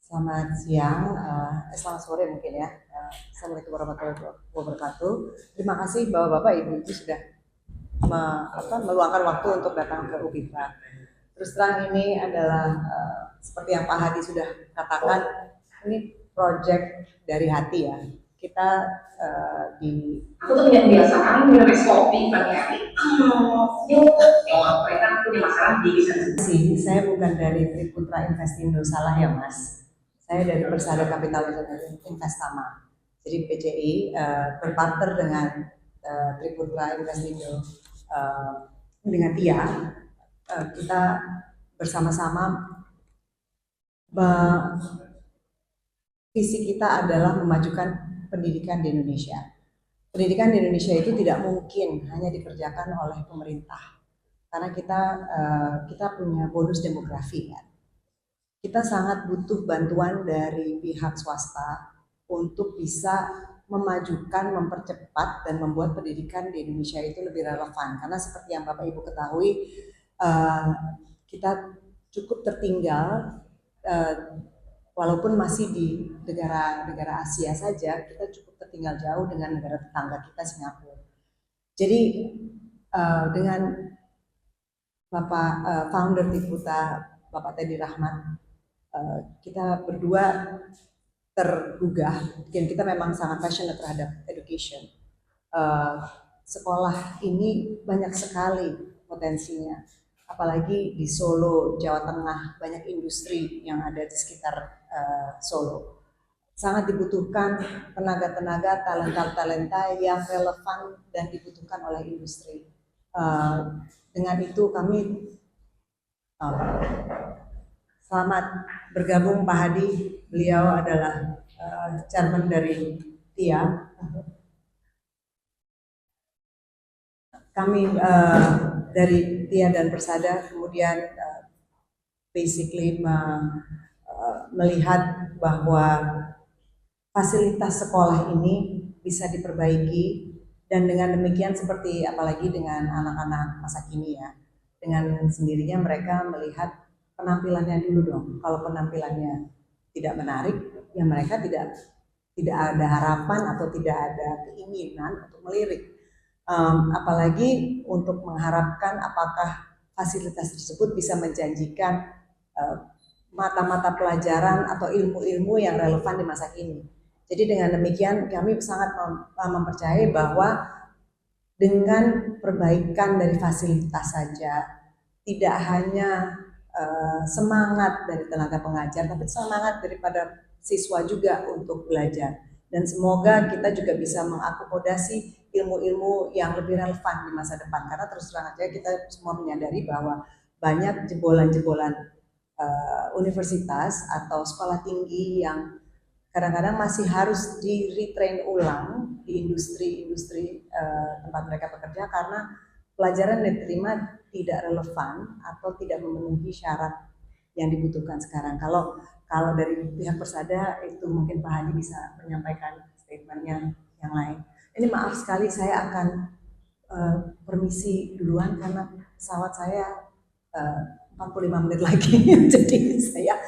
Selamat siang, selamat sore mungkin ya. Assalamualaikum warahmatullahi wabarakatuh. Terima kasih Bapak-Bapak, Ibu-Ibu sudah meluangkan waktu untuk datang ke UPIPA. Terus terang ini adalah seperti yang Pak Hadi sudah katakan, ini proyek dari hati ya. Kita aku tuh yang biasa kan minum es kopi pagi hari. Mereka punya masalah di sana. Saya bukan dari Triputra Investindo, salah ya Mas. Saya dari Persada Capital Investama. Jadi PCI berpartner dengan Triputra Investindo dengan TIA. Kita bersama-sama visi kita adalah memajukan pendidikan di Indonesia. Pendidikan di Indonesia itu tidak mungkin hanya dikerjakan oleh pemerintah, karena kita punya bonus demografi kan. Kita sangat butuh bantuan dari pihak swasta untuk bisa memajukan, mempercepat dan membuat pendidikan di Indonesia itu lebih relevan. Karena seperti yang Bapak Ibu ketahui, kita cukup tertinggal. Walaupun masih di negara Asia saja, kita cukup tertinggal jauh dengan negara tetangga kita, Singapura. Jadi dengan Bapak founder Triputra, Bapak Teddy Rahmat, kita berdua tergugah dan kita memang sangat passionate terhadap education. Sekolah ini banyak sekali potensinya, apalagi di Solo, Jawa Tengah, banyak industri yang ada di sekitar Solo. Sangat dibutuhkan tenaga-tenaga, talenta-talenta yang relevan dan dibutuhkan oleh industri. Dengan itu kami selamat bergabung Pak Hadi. Beliau adalah chairman dari TIA. Kami dari TIA dan Persada kemudian basically melihat bahwa fasilitas sekolah ini bisa diperbaiki, dan dengan demikian seperti apalagi dengan anak-anak masa kini ya, dengan sendirinya mereka melihat penampilannya dulu dong. Kalau penampilannya tidak menarik, ya mereka tidak ada harapan atau tidak ada keinginan untuk melirik. Apalagi untuk mengharapkan apakah fasilitas tersebut bisa menjanjikan mata-mata pelajaran atau ilmu-ilmu yang relevan di masa kini. Jadi dengan demikian kami sangat mempercayai bahwa dengan perbaikan dari fasilitas saja, tidak hanya semangat dari tenaga pengajar, tapi semangat daripada siswa juga untuk belajar. Dan semoga kita juga bisa mengakomodasi ilmu-ilmu yang lebih relevan di masa depan. Karena terus terang aja kita semua menyadari bahwa banyak jebolan-jebolan universitas atau sekolah tinggi yang kadang-kadang masih harus di-retrain ulang di industri-industri tempat mereka bekerja, karena pelajaran yang diterima tidak relevan atau tidak memenuhi syarat yang dibutuhkan sekarang. Kalau dari pihak Persada itu mungkin Pak Hadi bisa menyampaikan statementnya yang lain. Ini maaf sekali saya akan permisi duluan karena pesawat saya 45 menit lagi. Jadi saya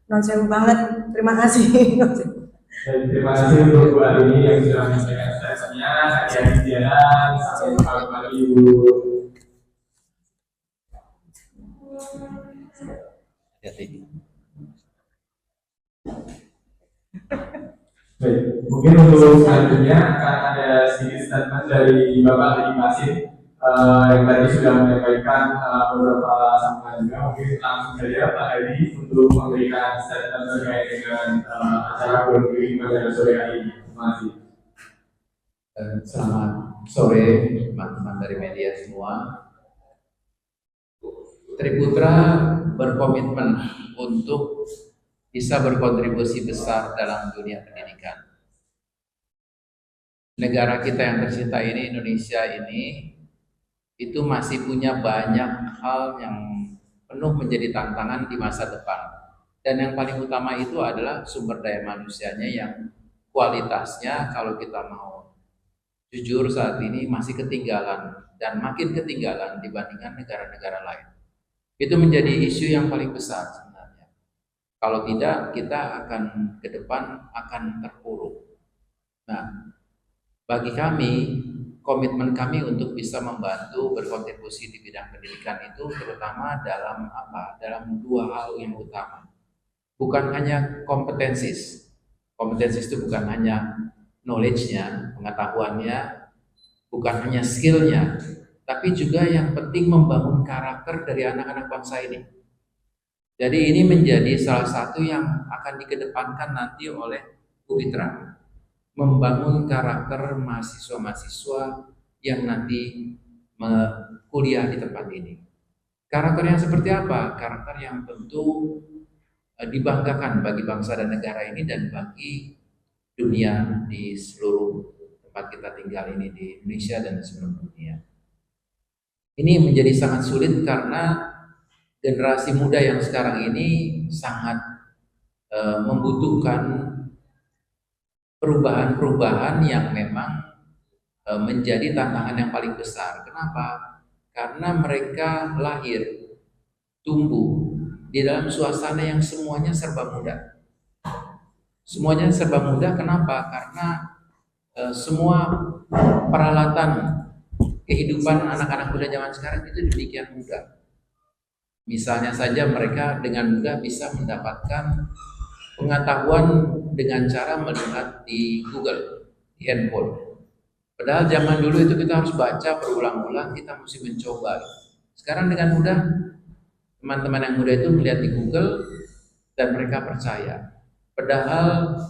non-sewu banget. Terima kasih. Terima kasih untuk Bu Arini yang sudah menyampaikan statementnya. Hadiah Diana, selamat pagi Bu. Baik, mungkin untuk selanjutnya akan ada sedikit statement dari Bapak Hadi Masin yang tadi sudah menyampaikan beberapa sambungan juga. Mungkin langsung saja Pak Hadi untuk memberikan statement terkait dengan acara Bonding pada sore hari ini. Terima kasih. Selamat sore teman-teman dari media semua. Triputra berkomitmen untuk bisa berkontribusi besar dalam dunia pendidikan. Negara kita yang tercinta ini, Indonesia ini, itu masih punya banyak hal yang penuh menjadi tantangan di masa depan. Dan yang paling utama itu adalah sumber daya manusianya yang kualitasnya kalau kita mau jujur saat ini masih ketinggalan dan makin ketinggalan dibandingkan negara-negara lain. Itu menjadi isu yang paling besar sebenarnya. Kalau tidak, kita akan ke depan akan terpuruk. Nah, bagi kami, komitmen kami untuk bisa membantu berkontribusi di bidang pendidikan itu terutama dalam apa? Dalam dua hal yang utama. Bukan hanya kompetensis. Kompetensis itu bukan hanya knowledge-nya, pengetahuannya, bukan hanya skill-nya, tapi juga yang penting membangun karakter dari anak-anak bangsa ini. Jadi ini menjadi salah satu yang akan dikedepankan nanti oleh UPITRA, membangun karakter mahasiswa-mahasiswa yang nanti kuliah di tempat ini. Karakter yang seperti apa? Karakter yang tentu dibanggakan bagi bangsa dan negara ini dan bagi dunia di seluruh tempat kita tinggal ini di Indonesia dan di seluruh dunia. Ini menjadi sangat sulit karena generasi muda yang sekarang ini sangat membutuhkan perubahan-perubahan yang memang menjadi tantangan yang paling besar. Kenapa? Karena mereka lahir, tumbuh di dalam suasana yang semuanya serba mudah. Semuanya serba mudah, kenapa? Karena semua peralatan kehidupan anak-anak muda zaman sekarang itu demikian mudah. Misalnya saja mereka dengan mudah bisa mendapatkan pengetahuan dengan cara melihat di Google, di handphone. Padahal zaman dulu itu kita harus baca berulang-ulang, kita mesti mencoba. Sekarang dengan mudah, teman-teman yang muda itu melihat di Google dan mereka percaya. Padahal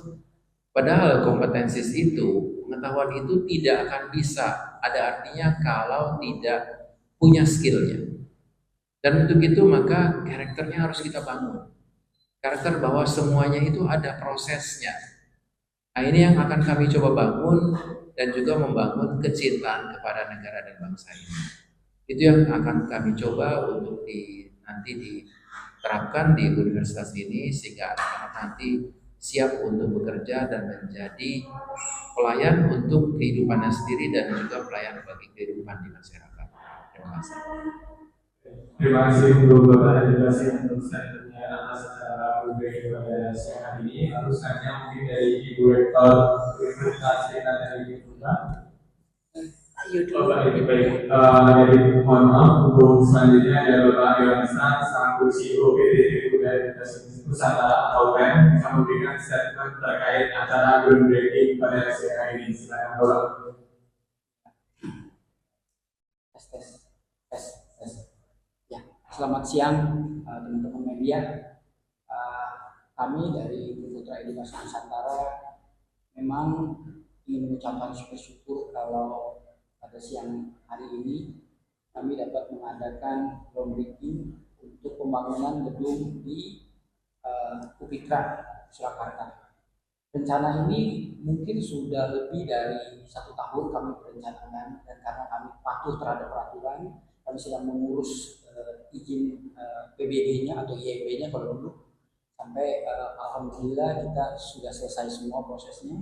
kompetensi itu, pengetahuan itu tidak akan bisa ada artinya kalau tidak punya skillnya. Dan untuk itu maka karakternya harus kita bangun. Karakter bahwa semuanya itu ada prosesnya. Nah ini yang akan kami coba bangun dan juga membangun kecintaan kepada negara dan bangsa ini. Itu yang akan kami coba untuk nanti diterapkan di universitas ini sehingga anak-anak nanti siap untuk bekerja dan menjadi pelayan untuk kehidupannya sendiri dan juga pelayan bagi kehidupan di masyarakat. Terima kasih. Terima kasih untuk Bapak Edukasi untuk statementnya atas secara berbeda pada siang hari ini. Lalu selanjutnya mungkin dari Ibu Rektor Universitas Sekitar dari Ibu. Bapak ini baik. Jadi mohon maaf untuk selanjutnya ada Bapak Yohanestan selaku CEO PT Universitas Nusantara atau BEN bisa memberikan statement terkait acara groundbreaking pada siang hari ini. Silakan Bapak. Selamat siang teman-teman media. Kami dari Putra Edukasi Nusantara memang ingin mengucapkan bersyukur kalau pada siang hari ini kami dapat mengadakan groundbreaking untuk pembangunan gedung di UPITRA Surakarta. Rencana ini mungkin sudah lebih dari 1 tahun kami perencanakan, dan karena kami patuh terhadap peraturan, kami sedang mengurus izin PBD-nya atau IEB-nya kalau dulu sampai alhamdulillah kita sudah selesai semua prosesnya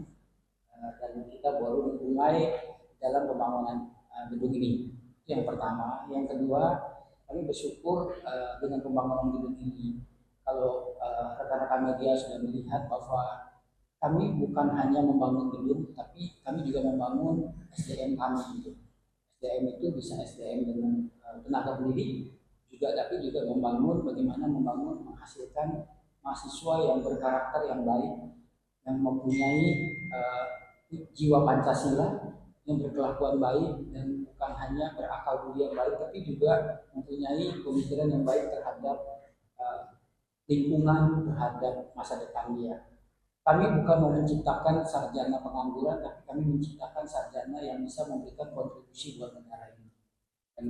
dan kita baru mulai dalam pembangunan gedung ini. Itu yang pertama. Yang kedua, kami bersyukur dengan pembangunan gedung ini. Kalau rekan-rekan media sudah melihat bahwa kami bukan hanya membangun gedung, tapi kami juga membangun SDM kami. SDM itu bisa SDM dengan tenaga pendidik juga, tapi juga menghasilkan mahasiswa yang berkarakter yang baik, yang mempunyai jiwa Pancasila, yang berkelakuan baik, dan bukan hanya berakal budi yang baik, tapi juga mempunyai pemikiran yang baik terhadap lingkungan, terhadap masa depan dia. Kami bukan mau menciptakan sarjana pengangguran, tapi kami menciptakan sarjana yang bisa memberikan kontribusi buat negara ini. Dan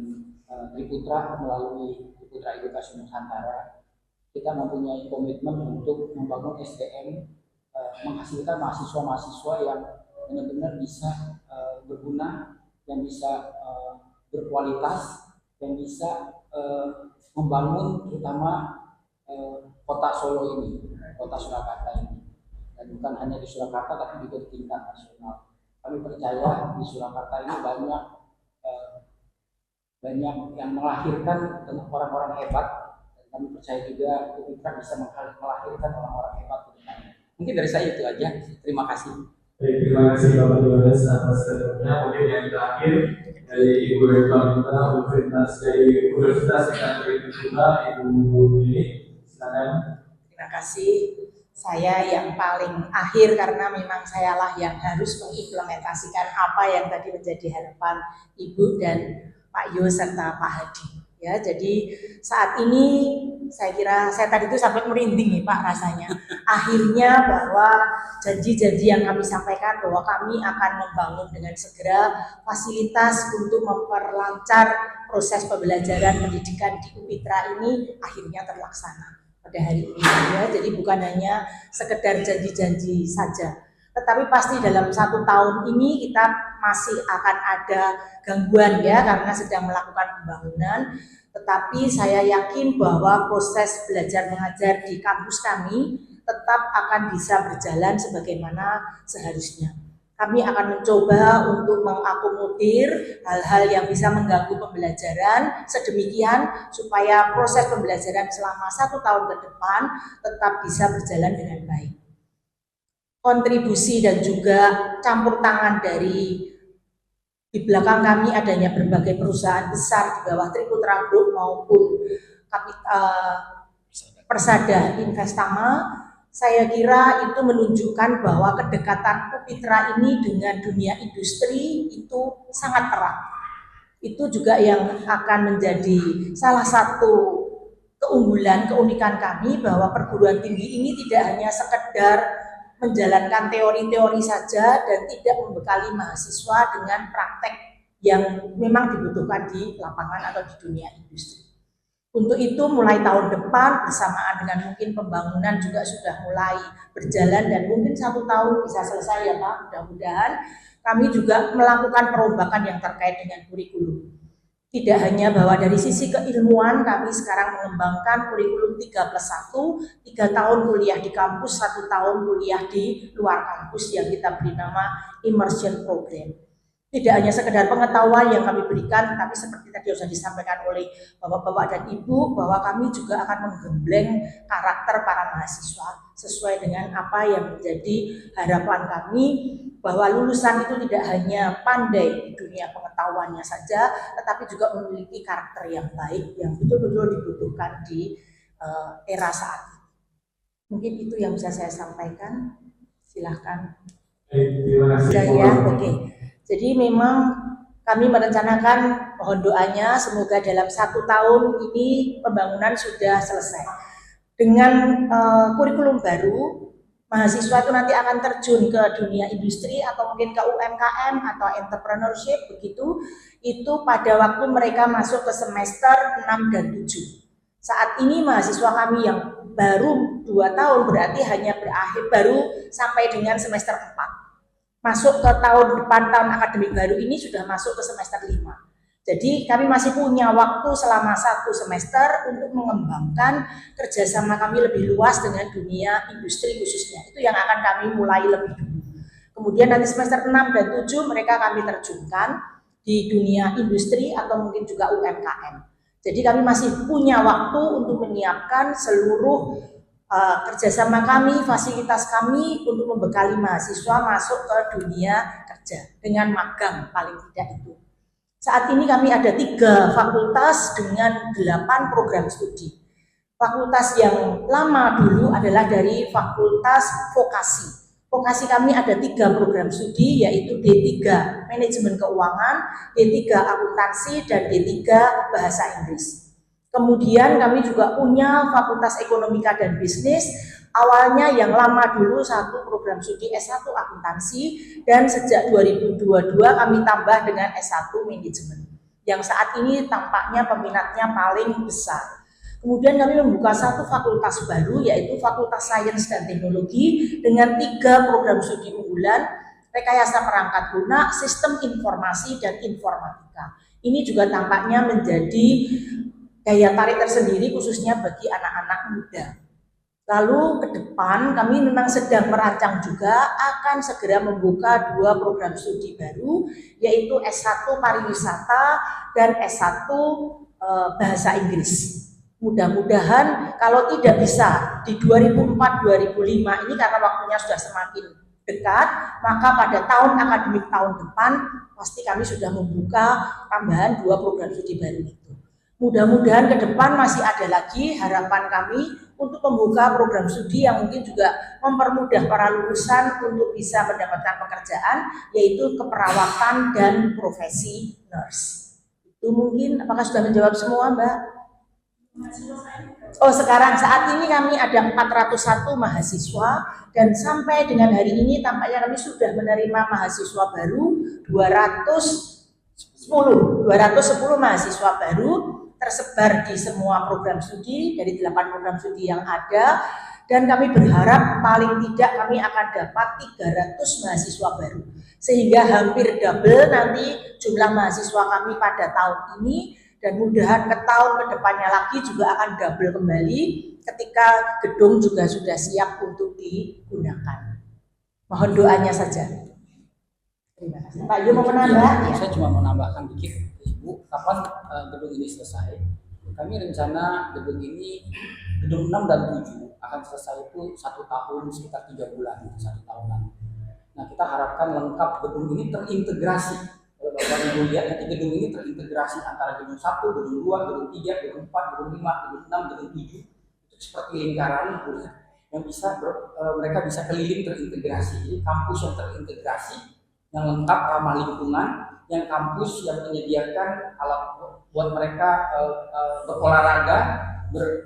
Triputra melalui Triputra Edukasi Nusantara, kita mempunyai komitmen untuk membangun SDM, menghasilkan mahasiswa-mahasiswa yang benar-benar bisa berguna, yang bisa berkualitas, yang bisa membangun terutama kota Solo ini, kota Surakarta ini. Dan bukan hanya di Surakarta, tapi juga di tingkat nasional. Kami percaya di Surakarta ini banyak yang melahirkan orang-orang hebat, kami percaya juga UPITRA bisa melahirkan orang-orang hebat ke depannya. Mungkin dari saya itu aja. Terima kasih. Baik, terima kasih Bapak Johannes atas keterangannya. Mungkin yang terakhir dari Ibu Rektor kita, Universitas dari Universitas Negeri Tunggal, Ibu Lili, silakan. Terima kasih. Saya yang paling akhir karena memang sayalah yang harus mengimplementasikan apa yang tadi menjadi harapan Ibu dan Pak Yo serta Pak Hadi. Ya, jadi saat ini saya kira saya tadi itu sampai merinding nih Pak rasanya. Akhirnya bahwa janji-janji yang kami sampaikan bahwa kami akan membangun dengan segera fasilitas untuk memperlancar proses pembelajaran pendidikan di UPITRA ini akhirnya terlaksana pada hari ini ya. Jadi bukan hanya sekedar janji-janji saja, tetapi pasti dalam 1 tahun ini kita masih akan ada gangguan ya karena sedang melakukan pembangunan. Tetapi saya yakin bahwa proses belajar mengajar di kampus kami tetap akan bisa berjalan sebagaimana seharusnya. Kami akan mencoba untuk mengakomodir hal-hal yang bisa mengganggu pembelajaran sedemikian supaya proses pembelajaran selama 1 tahun ke depan tetap bisa berjalan dengan baik. Kontribusi dan juga campur tangan dari di belakang kami adanya berbagai perusahaan besar di bawah Triputra Group maupun Persada Investama. Saya kira itu menunjukkan bahwa kedekatan UPITRA ini dengan dunia industri itu sangat erat. Itu juga yang akan menjadi salah satu keunggulan, keunikan kami bahwa perguruan tinggi ini tidak hanya sekedar menjalankan teori-teori saja dan tidak membekali mahasiswa dengan praktek yang memang dibutuhkan di lapangan atau di dunia industri. Untuk itu mulai tahun depan bersamaan dengan mungkin pembangunan juga sudah mulai berjalan dan mungkin 1 tahun bisa selesai ya Pak, mudah-mudahan kami juga melakukan perombakan yang terkait dengan kurikulum. Tidak hanya bahwa dari sisi keilmuan kami sekarang mengembangkan kurikulum 3+1, 3 tahun kuliah di kampus, 1 tahun kuliah di luar kampus yang kita beri nama Immersion Program. Tidak hanya sekedar pengetahuan yang kami berikan, tapi seperti tadi sudah disampaikan oleh Bapak-Bapak dan Ibu, bahwa kami juga akan menggembleng karakter para mahasiswa sesuai dengan apa yang menjadi harapan kami, bahwa lulusan itu tidak hanya pandai di dunia pengetahuannya saja, tetapi juga memiliki karakter yang baik, yang betul-betul dibutuhkan di era saat ini. Mungkin itu yang bisa saya sampaikan. Silahkan. Terima kasih. Ya, oke. Jadi memang kami merencanakan, mohon doanya semoga dalam 1 tahun ini pembangunan sudah selesai. Dengan kurikulum baru, mahasiswa itu nanti akan terjun ke dunia industri atau mungkin ke UMKM atau entrepreneurship begitu, itu pada waktu mereka masuk ke semester 6 dan 7. Saat ini mahasiswa kami yang baru 2 tahun berarti hanya berakhir baru sampai dengan semester 4. Masuk ke tahun depan, tahun akademik baru ini sudah masuk ke semester 5. Jadi kami masih punya waktu selama 1 semester untuk mengembangkan kerjasama kami lebih luas dengan dunia industri khususnya. Itu yang akan kami mulai lebih dulu. Kemudian nanti semester 6 dan 7 mereka kami terjunkan di dunia industri atau mungkin juga UMKM. Jadi kami masih punya waktu untuk menyiapkan seluruh kerjasama kami, fasilitas kami untuk membekali mahasiswa masuk ke dunia kerja dengan magang paling tidak itu. Saat ini kami ada 3 fakultas dengan 8 program studi. Fakultas yang lama dulu adalah dari Fakultas Vokasi. Vokasi kami ada 3 program studi yaitu D3 Manajemen Keuangan, D3 Akuntansi, dan D3 Bahasa Inggris. Kemudian kami juga punya Fakultas Ekonomika dan Bisnis, awalnya yang lama dulu 1 program studi S1 Akuntansi, dan sejak 2022 kami tambah dengan S1 Manajemen, yang saat ini tampaknya peminatnya paling besar. Kemudian kami membuka 1 fakultas baru yaitu Fakultas Sains dan Teknologi dengan 3 program studi unggulan, Rekayasa Perangkat Lunak, Sistem Informasi, dan Informatika. Ini juga tampaknya menjadi daya tarik tersendiri khususnya bagi anak-anak muda. Lalu ke depan kami memang sedang merancang juga akan segera membuka 2 program studi baru yaitu S1 Pariwisata dan S1 Bahasa Inggris. Mudah-mudahan kalau tidak bisa di 2004-2005 ini karena waktunya sudah semakin dekat, maka pada tahun akademik tahun depan pasti kami sudah membuka tambahan 2 program studi baru itu. Mudah-mudahan ke depan masih ada lagi harapan kami untuk membuka program studi yang mungkin juga mempermudah para lulusan untuk bisa mendapatkan pekerjaan, yaitu keperawatan dan profesi nurse. Itu mungkin, apakah sudah menjawab semua, Mbak? Oh, sekarang saat ini kami ada 401 mahasiswa dan sampai dengan hari ini tampaknya kami sudah menerima mahasiswa baru 210 mahasiswa baru tersebar di semua program studi dari 8 program studi yang ada, dan kami berharap paling tidak kami akan dapat 300 mahasiswa baru sehingga hampir double nanti jumlah mahasiswa kami pada tahun ini. Dan mudahan ke tahun kedepannya lagi juga akan double kembali ketika gedung juga sudah siap untuk digunakan. Mohon doanya saja. Terima kasih. Pak Yu mau menambah? Ya, saya cuma mau menambahkan dikit, Ibu, kapan gedung ini selesai? Kami rencana gedung ini, gedung 6 dan 7 akan selesai itu 1 tahun sekitar 3 bulan, 1 tahunan. Nah, kita harapkan lengkap gedung ini terintegrasi. Kalau Bapak Ibu lihat, nanti gedung ini terintegrasi antara gedung 1, gedung 2, gedung 3, gedung 4, gedung 5, gedung 6, gedung 7. Itu seperti lingkaran yang bisa mereka bisa keliling terintegrasi. Jadi kampus yang terintegrasi, yang lengkap ramah lingkungan, yang kampus yang menyediakan alat buat mereka berolahraga,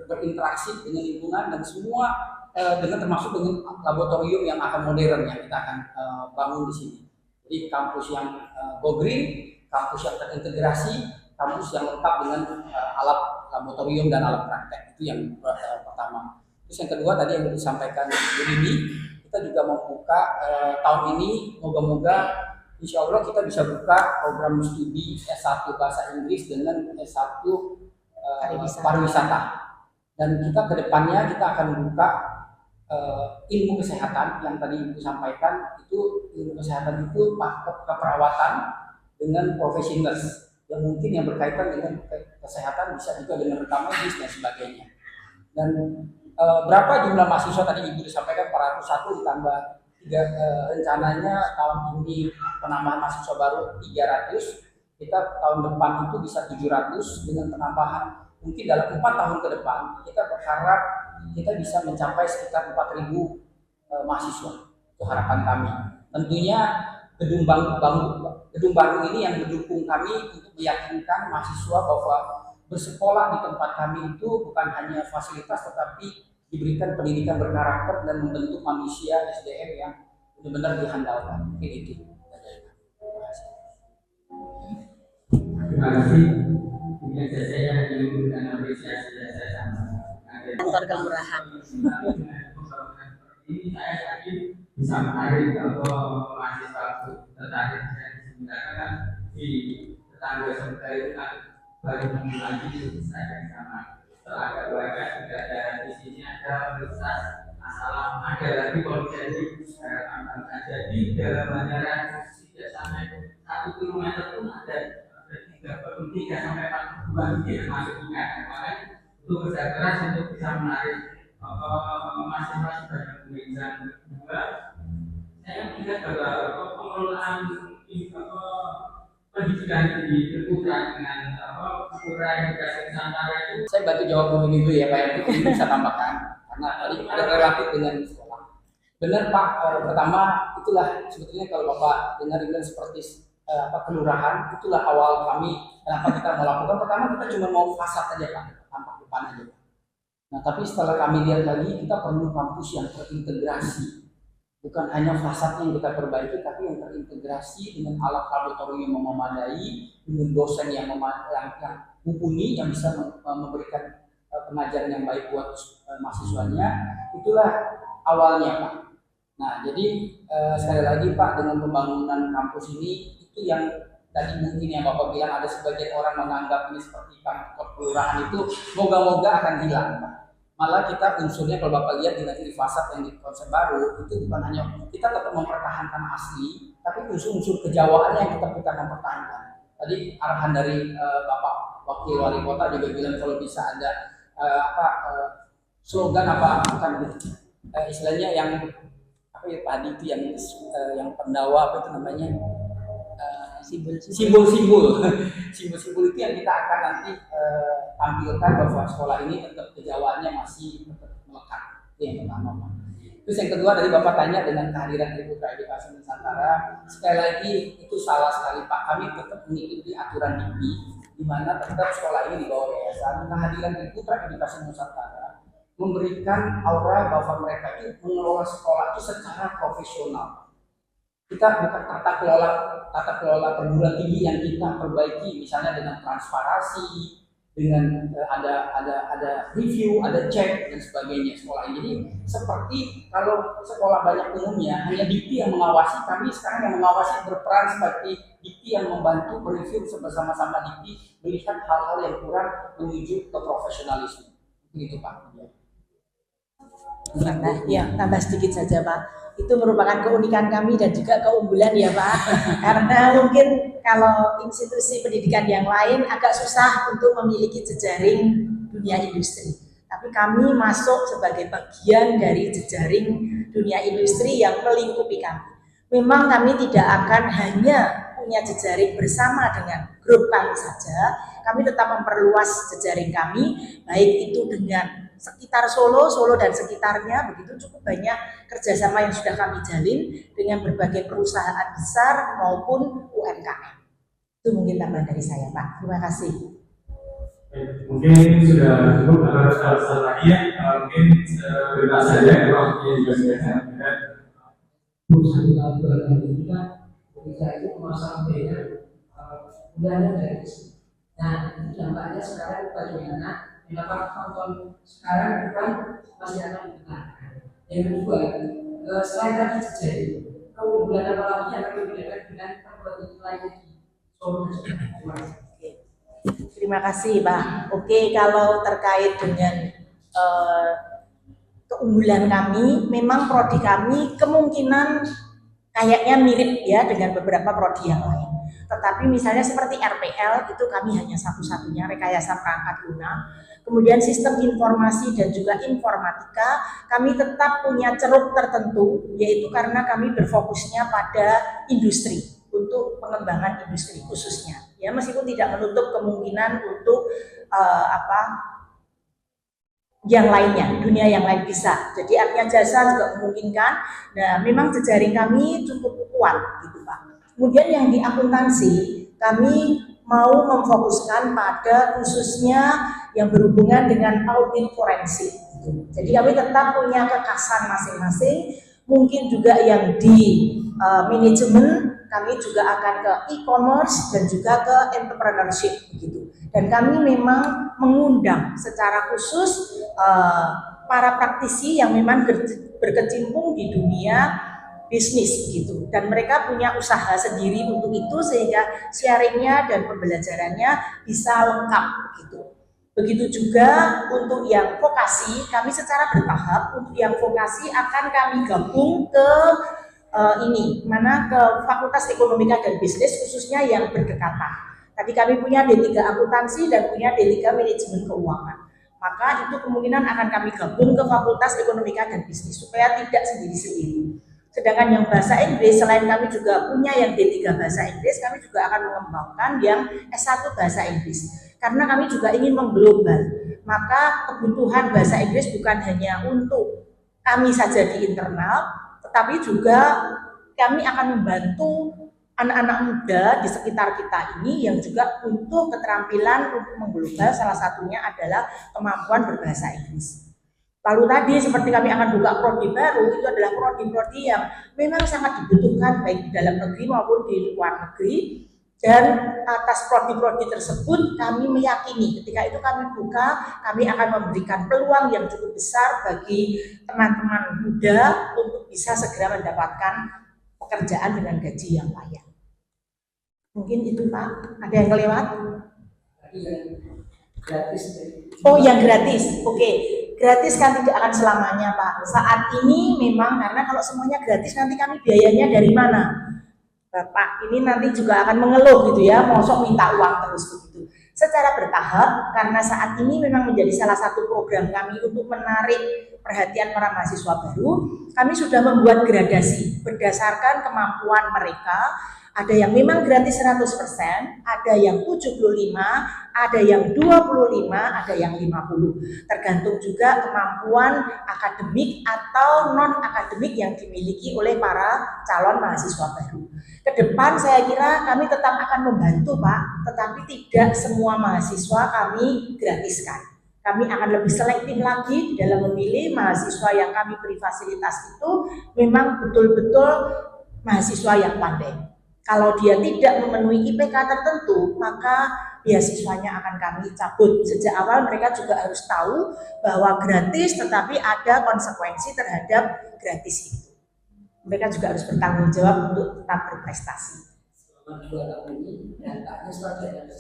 berinteraksi dengan lingkungan, dan semua dengan termasuk dengan laboratorium yang akan modern yang kita akan bangun di sini. Jadi kampus yang go green, kampus yang terintegrasi, kampus yang lengkap dengan alat laboratorium dan alat praktek. Itu yang pertama. Terus yang kedua tadi yang disampaikan Bu Dini, kita juga membuka tahun ini, moga-moga insya Allah kita bisa buka program studi S1 Bahasa Inggris dengan S1 pariwisata. Dan kita kedepannya kita akan buka ilmu kesehatan yang tadi Ibu sampaikan. Itu ilmu kesehatan itu keperawatan dengan profesi nurse yang mungkin yang berkaitan dengan kesehatan, bisa juga dengan rekam medis dan sebagainya. Dan berapa jumlah mahasiswa tadi Ibu disampaikan 401 ditambah 3, rencananya tahun ini penambahan mahasiswa baru 300, kita tahun depan itu bisa 700 dengan penambahan mungkin dalam 4 tahun ke depan kita berharap kita bisa mencapai sekitar 4.000 mahasiswa. Itu harapan kami. Tentunya gedung baru ini yang mendukung kami untuk meyakinkan mahasiswa bahwa bersekolah di tempat kami itu bukan hanya fasilitas, tetapi diberikan pendidikan berkarakter dan membentuk manusia SDM yang benar-benar dihandalkan. Mungkin itu. Terima kasih. Mungkin saya yang memberikan apresiasi dan saya Kantor kelurahan. Ini saya yakin bisa menarik kalau mahasiswa tertarik. Saya di tetangga sebentar itu kan baru minggu lagi saya sama agak bangga juga ada di sini ada universitas asal ada lagi kalau jadi di dalam bandaran tidak sampai 1 kilometer pun ada 3 sampai 4 bulan yang masuk juga. Makanya itu kerja keras untuk bisa menarik mahasiswa sebanyak mungkin. Kedua, saya melihat bahwa pengelolaan pendidikan di Terputra dengan Terputra Edukasi Nusantara itu. Saya bantu jawab dulu ya Pak, yang ini bisa tambahkan karena tadi ada relatif dengan sekolah. Benar Pak, pertama itulah sebetulnya kalau Bapak dengar seperti kelurahan, itulah awal kami kenapa kita melakukan. Pertama kita cuma mau fasad aja Pak, tampak depan aja. Nah tapi setelah kami lihat lagi, kita perlu kampus yang terintegrasi. Bukan hanya fasad yang kita perbaiki, tapi yang terintegrasi dengan alat laboratorium yang memadai, dengan dosen yang mumpuni, yang bisa memberikan pengajaran yang baik buat mahasiswanya. Itulah awalnya Pak. Nah jadi sekali lagi Pak, dengan pembangunan kampus ini, itu yang tadi mungkin yang Bapak bilang ada sebagian orang menganggap ini seperti kantor kelurahan, itu moga-moga akan hilang Pak. Malah kita unsurnya kalau Bapak lihat di fasad yang di konsep baru itu bukan hanya kita tetap mempertahankan asli, tapi unsur-unsur kejawaannya yang tetap kita akan pertahankan. Tadi arahan dari Bapak Wakil Wali Kota juga bilang kalau bisa ada slogan apa bukan istilahnya yang apa ya tadi itu yang pendawa apa itu namanya simbol-simbol simbol-simbol itu yang kita akan nanti tampilkan bahwa sekolah ini tetap kejawaannya masih tetap melekat. Itu yang pertama, Pak. Terus yang kedua dari Bapak tanya dengan kehadiran dari Putra Edukasi Nusantara, sekali lagi itu salah sekali Pak. Kami tetap mengikuti aturan DIPI di mana tetap sekolah ini di bawah yayasan. Kehadiran dari Putra Edukasi Nusantara memberikan aura bahwa mereka itu mengelola sekolah itu secara profesional. Kita bukan tata kelola perguruan tinggi yang kita perbaiki, misalnya dengan transparansi, dengan ada review, ada cek dan sebagainya sekolah ini. Jadi seperti kalau sekolah banyak umumnya hanya DIPI yang mengawasi, kami sekarang yang mengawasi berperan seperti DIPI yang membantu mereview bersama-sama DIPI melihat hal-hal yang kurang menuju ke profesionalisme. Begitu Pak. Tambah sedikit saja Pak. Itu merupakan keunikan kami dan juga keunggulan ya Pak. Karena mungkin kalau institusi pendidikan yang lain agak susah untuk memiliki jejaring dunia industri. Tapi kami masuk sebagai bagian dari jejaring dunia industri yang melingkupi kami. Memang kami tidak akan hanya punya jejaring bersama dengan grup kami saja, kami tetap memperluas jejaring kami, baik itu dengan sekitar Solo dan sekitarnya, begitu cukup banyak kerjasama yang sudah kami jalin dengan berbagai perusahaan besar maupun UMKM. Itu mungkin tambahan dari saya Pak. Terima kasih. Mungkin sudah cukup, harus lagi ya. Mungkin berita saja, waktunya juga sudah sangat berat. Perusahaan kita ketika itu memasang banner budaya dari sini. Nah, itu dampaknya sekarang bagaimana melakukan tonton sekarang bukan masih akan dibenarkan. Yang kedua, selain tadi jejaring, keunggulan apa lagi yang akan dibedakan dengan perguruan lain di Solo. Terima kasih Pak. Oke, kalau terkait dengan keunggulan kami, memang prodi kami kemungkinan kayaknya mirip ya dengan beberapa prodi yang lain. Tetapi misalnya seperti RPL itu kami hanya satu-satunya, rekayasa perangkat lunak. Kemudian sistem informasi dan juga informatika kami tetap punya ceruk tertentu, yaitu karena kami berfokusnya pada industri untuk pengembangan industri khususnya. Ya, meskipun tidak menutup kemungkinan untuk yang lainnya, dunia yang lain bisa. Jadi artinya jasa juga memungkinkan. Nah, memang jejaring kami cukup kuat gitu Pak. Kemudian yang di akuntansi, kami mau memfokuskan pada khususnya yang berhubungan dengan audit forensik. Jadi kami tetap punya kekasan masing-masing. Mungkin juga yang di manajemen, kami juga akan ke e-commerce dan juga ke entrepreneurship begitu. Dan kami memang mengundang secara khusus para praktisi yang memang berkecimpung di dunia bisnis gitu, dan mereka punya usaha sendiri untuk itu sehingga sharingnya dan pembelajarannya bisa lengkap gitu. Begitu juga untuk yang vokasi, kami secara bertahap untuk yang vokasi akan kami gabung ke ke Fakultas Ekonomika dan Bisnis khususnya yang berdekatan. Tadi kami punya D3 Akuntansi dan punya D3 Manajemen Keuangan. Maka itu kemungkinan akan kami gabung ke Fakultas Ekonomika dan Bisnis supaya tidak sendiri-sendiri. Sedangkan yang bahasa Inggris, selain kami juga punya yang D3 bahasa Inggris, kami juga akan mengembangkan yang S1 bahasa Inggris. Karena kami juga ingin mengglobal. Maka kebutuhan bahasa Inggris bukan hanya untuk kami saja di internal, tetapi juga kami akan membantu anak-anak muda di sekitar kita ini yang juga butuh keterampilan untuk mengglobal. Salah satunya adalah kemampuan berbahasa Inggris. Lalu tadi seperti kami akan buka prodi baru, itu adalah prodi-prodi yang memang sangat dibutuhkan baik di dalam negeri maupun di luar negeri. Dan atas prodi-prodi tersebut kami meyakini ketika itu kami buka, kami akan memberikan peluang yang cukup besar bagi teman-teman muda untuk bisa segera mendapatkan pekerjaan dengan gaji yang layak. Mungkin itu Pak, ada yang kelewat? Gratis. Oh, yang gratis, oke. Gratis kan tidak akan selamanya Pak. Saat ini memang karena kalau semuanya gratis nanti kami biayanya dari mana? Bapak ini nanti juga akan mengeluh gitu ya, mosok minta uang terus begitu. secara bertahap karena saat ini memang menjadi salah satu program kami untuk menarik perhatian para mahasiswa baru. Kami sudah membuat gradasi berdasarkan kemampuan mereka. Ada yang memang gratis 100%, ada yang 75, ada yang 25, ada yang 50. Tergantung juga kemampuan akademik atau non-akademik yang dimiliki oleh para calon mahasiswa baru. Ke depan saya kira kami tetap akan membantu Pak, tetapi tidak semua mahasiswa kami gratiskan. Kami akan lebih selektif lagi dalam memilih mahasiswa yang kami beri fasilitas itu memang betul-betul mahasiswa yang pandai. Kalau dia tidak memenuhi IPK tertentu, maka beasiswanya akan kami cabut. Sejak awal mereka juga harus tahu bahwa gratis tetapi ada konsekuensi terhadap gratis itu. Mereka juga harus bertanggung jawab untuk tetap berprestasi. Selama 2 tahun ini datanya seperti ada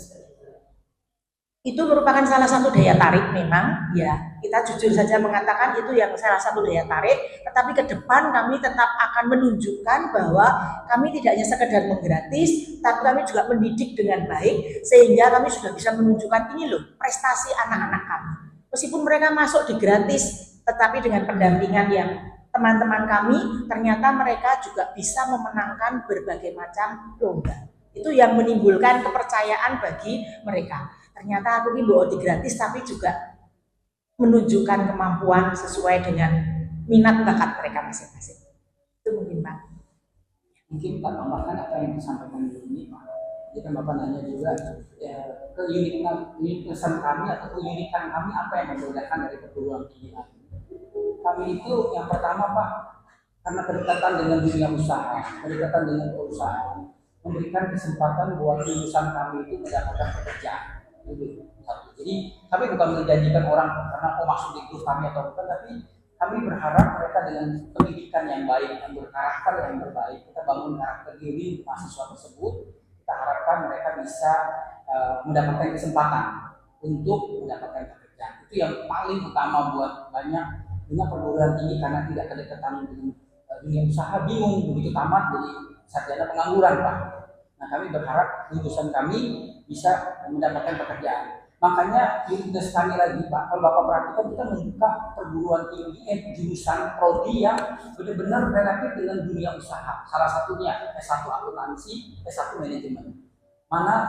Itu merupakan salah satu daya tarik memang, ya kita jujur saja mengatakan itu yang salah satu daya tarik, tetapi ke depan kami tetap akan menunjukkan bahwa kami tidak hanya sekedar menggratis, tapi kami juga mendidik dengan baik, sehingga kami sudah bisa menunjukkan ini loh, prestasi anak-anak kami. Meskipun mereka masuk di gratis, tetapi dengan pendampingan yang teman-teman kami, ternyata mereka juga bisa memenangkan berbagai macam lomba. Itu yang menimbulkan kepercayaan bagi mereka. Ternyata aku ini bawa di gratis tapi juga menunjukkan kemampuan sesuai dengan minat bakat mereka masing-masing. Itu mungkin Pak. Mungkin Pak tambahkan apa yang disampaikan di sini Pak. Jadi kan Bapak nanya juga keunikan kami atau keunikan kami apa yang membedakan dari perguruan tinggi lain. Kami itu yang pertama Pak, karena kedekatan dengan dunia usaha, kedekatan dengan perusahaan, memberikan kesempatan buat lulusan kami itu mendapatkan pekerjaan. Jadi kami bukan menjanjikan orang karena masuk di grup kami atau bukan, tapi kami berharap mereka dengan pendidikan yang baik, yang berkarakter yang terbaik, kita bangun karakter diri mahasiswa tersebut, kita harapkan mereka bisa mendapatkan kesempatan untuk mendapatkan pekerjaan. Itu yang paling utama buat banyak perguruan tinggi karena tidak kedekatan dengan dunia usaha, bingung begitu tamat jadi sarjana pengangguran Pak. Nah kami berharap lulusan kami bisa mendapatkan pekerjaan. Makanya tugas kami lagi Pak, kalau Bapak perhatikan kita membuka perguruan tinggi jurusan prodi yang benar-benar relatif dengan dunia usaha. Salah satunya S1 akuntansi, S1 manajemen. Mana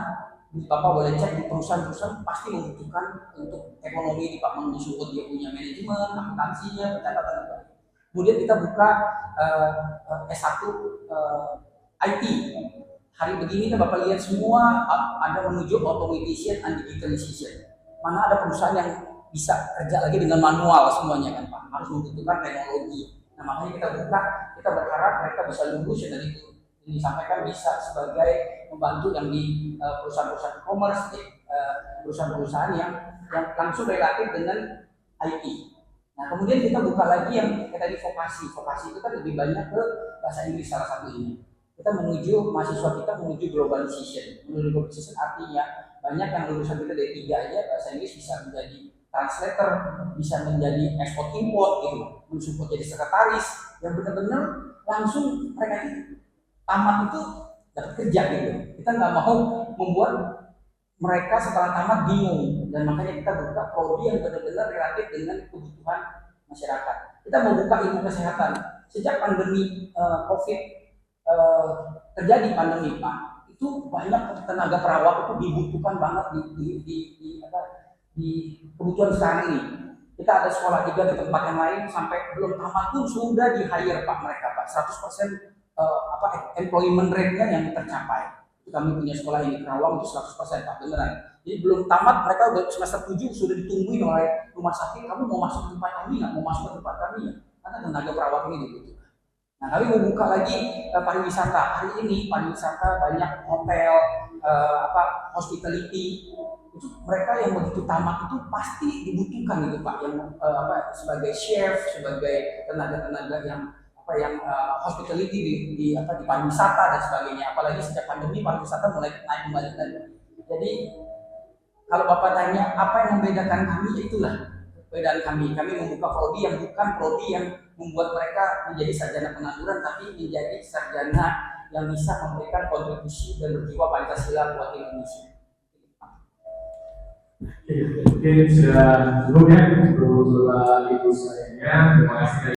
Bapak boleh cek di perusahaan-perusahaan pasti membutuhkan untuk ekonomi di Pak Mengusut dia punya manajemen, akuntansinya, pencatatan. Kemudian kita buka S1 IT. Hari begini kan Bapak lihat semua ada menuju automation and digitalization. Mana ada perusahaan yang bisa kerja lagi dengan manual semuanya kan Pak, harus membutuhkan teknologi. Nah makanya kita buka, kita berharap mereka bisa lulus dari itu. Ini disampaikan bisa sebagai membantu yang di perusahaan-perusahaan e-commerce, perusahaan-perusahaan yang langsung relatif dengan IT. Nah kemudian kita buka lagi yang tadi vokasi itu kan lebih banyak ke bahasa Inggris salah satunya. Kita menuju mahasiswa kita menuju globalization. Menuju globalization artinya banyak yang lulusan kita D3 aja bahasa Inggris bisa menjadi translator, bisa menjadi ekspor import gitu, mensupport jadi sekretaris yang benar-benar langsung mereka itu tamat itu dapat kerja gitu. Kita nggak mau membuat mereka setelah tamat bingung dan makanya kita buka prodi yang benar-benar relatif dengan kebutuhan masyarakat. Kita mau buka ilmu kesehatan. Sejak pandemi COVID terjadi pandemi Pak, itu banyak tenaga perawat itu dibutuhkan banget di kebutuhan sekarang ini. Kita ada sekolah juga di tempat yang lain sampai belum tamat pun sudah di hire Pak mereka Pak, 100% employment rate-nya yang tercapai. Kami punya sekolah yang di Kerawang itu 100% Pak beneran. Jadi belum tamat mereka udah semester 7 sudah ditungguin oleh rumah sakit, kamu mau masuk ke tempat kami nggak? Mau masuk ke tempat kami ya? Karena tenaga perawat ini dibutuhkan. Nah, kami mau buka lagi pariwisata. Hari ini pariwisata banyak hotel, hospitality. Itu mereka yang begitu tamat itu pasti dibutuhkan gitu Pak, yang sebagai chef, sebagai tenaga-tenaga yang hospitality di pariwisata dan sebagainya. Apalagi sejak pandemi pariwisata mulai naik kembali lagi. Jadi kalau Bapak tanya apa yang membedakan kami, itulah perbedaan kami. Kami membuka prodi yang bukan prodi yang membuat mereka menjadi sarjana pengangguran, tapi menjadi sarjana yang bisa memberikan kontribusi dan berjiwa Pancasila buat Indonesia. Oke, mungkin sudah cukup ya untuk Bapak Ibu sekalian. Terima kasih.